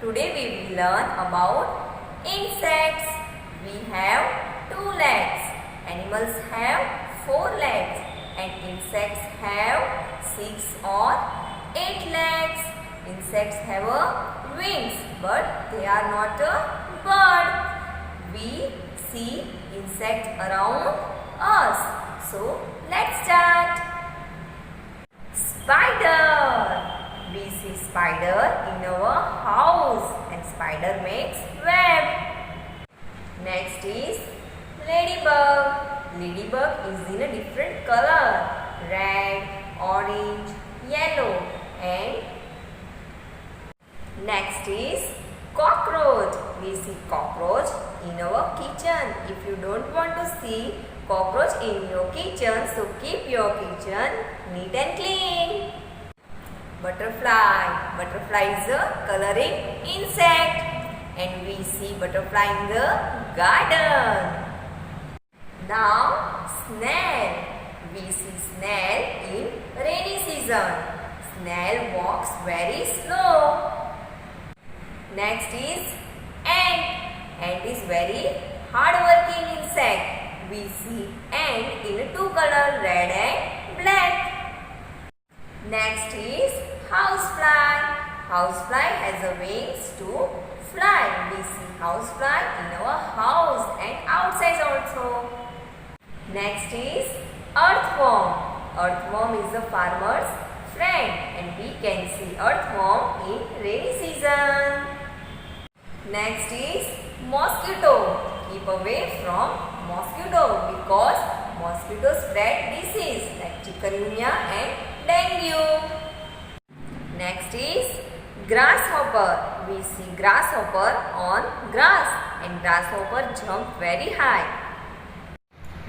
Today we will learn about insects. We have 2 legs. Animals have 4 legs and insects have 6 or 8 legs. Insects have wings but they are not a bird. We see insects around us. So let's start. Spider. We see spider in our house and spider makes web. Next is ladybug. Ladybug is in a different color, red, orange, yellow, and next is cockroach. We see cockroach in our kitchen. If you don't want to see cockroach in your kitchen, so keep your kitchen neat and clean. Butterfly. Butterfly is a coloring insect and we see butterfly in the garden. Now snail. We see snail in rainy season. Snail walks very slow. Next is ant. Ant is very hard-working insect. We see ant in 2 colors, red and black. Next is housefly. Housefly has a wings to fly. We see housefly in our house and outside also. Next is earthworm. Earthworm is the farmer's friend and we can see earthworm in rainy season. Next is mosquito. Keep away from mosquito because mosquitoes spread disease like chikungunya and dengue. Next is grasshopper. We see grasshopper on grass and grasshopper jump very high.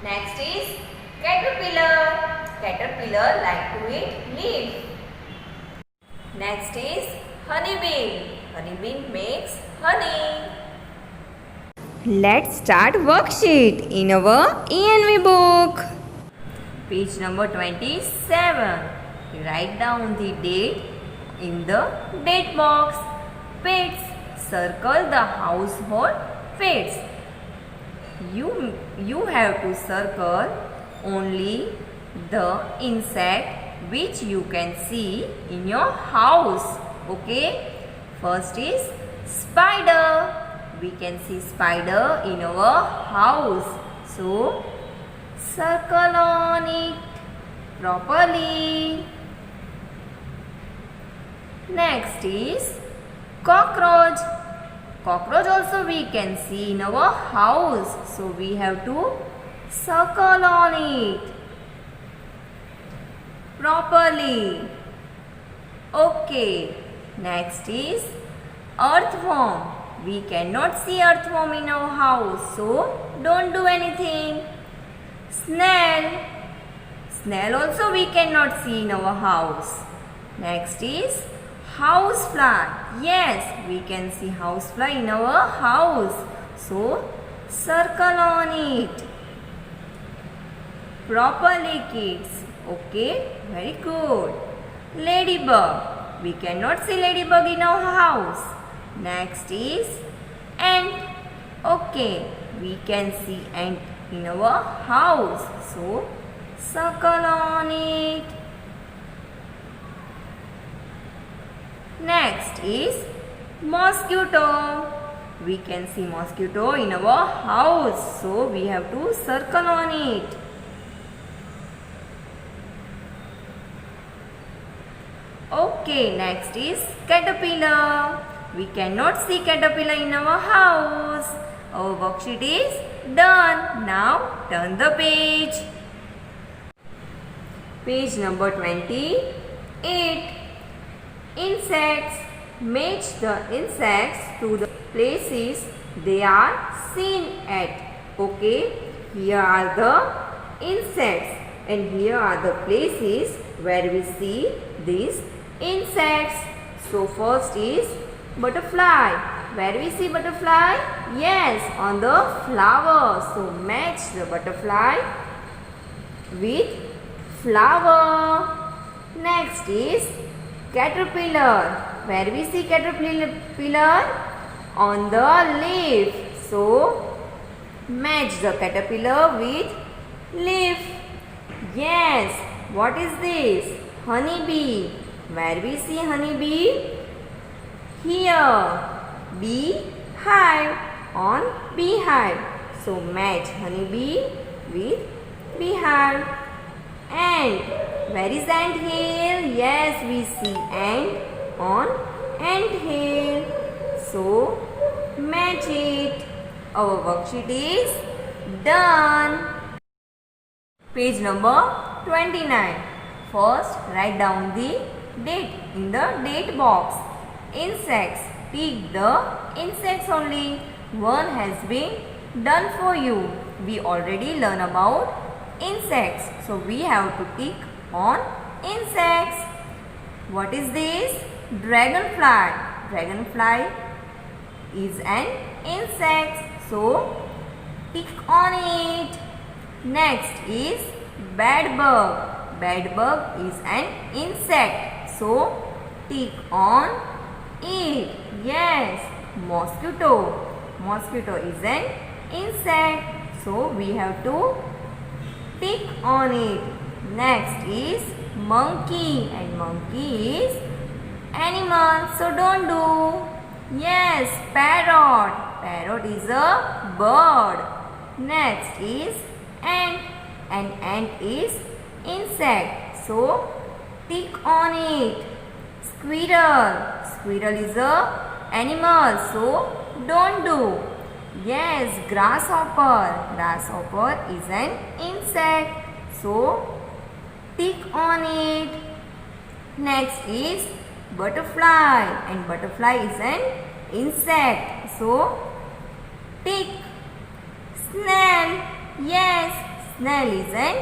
Next is caterpillar. Caterpillar like to eat leaf. Next is honeybee. Honeybee makes honey. Let's start worksheet in our ENV book. Page number 27. You write down the date in the date box. Pets. Circle the household pets. You have to circle only the insect which you can see in your house. Okay. First is spider. We can see spider in our house. So circle on it properly. Next is cockroach. Cockroach also we can see in our house. So we have to circle on it properly. Okay. Next is earthworm. We cannot see earthworm in our house. So don't do anything. Snail. Snail also we cannot see in our house. Next is housefly. Yes, we can see housefly in our house. So circle on it properly, kids. Okay, very good. Ladybug. We cannot see ladybug in our house. Next is ant. Okay, we can see ant in our house. So circle on it. Next is mosquito. We can see mosquito in our house. So we have to circle on it. Okay, next is caterpillar. We cannot see caterpillar in our house. Our worksheet is done. Now turn the page. Page number 28. Insects. Match the insects to the places they are seen at. Okay, here are the insects and here are the places where we see these insects. So first is butterfly. Where we see butterfly? Yes, on the flower. So match the butterfly with flower. Next is caterpillar. Where we see caterpillar? On the leaf. So match the caterpillar with leaf. Yes. What is this? Honeybee. Where we see honeybee? Here. Beehive. On beehive. So match honeybee with beehive. Ant. Where is ant hill? Yes, we see ant on ant hill. So match it. Our worksheet is done. Page number 29. First, write down the date in the date box. Insects. Tick the insects only. One has been done for you. We already learned about insects. So we have to tick on insects. What is this? Dragonfly. Dragonfly is an insect. So tick on it. Next is bedbug. Bedbug is an insect. So tick on it. Yes. Mosquito. Mosquito is an insect. So we have to tick on it. Next is monkey, and monkey is animal, so don't do. Yes, parrot. Parrot is a bird. Next is ant, and ant is insect, so tick on it. Squirrel. Squirrel is a animal, so don't do. Yes, grasshopper. Grasshopper is an insect, so tick on it. Next is butterfly, and butterfly is an insect, so tick. Snail. Yes, snail is an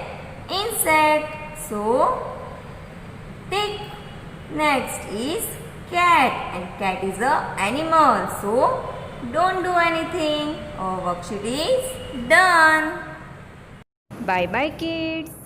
insect, so tick. Next is cat, and cat is a animal, so don't do anything. Our worksheet is done. Bye bye kids.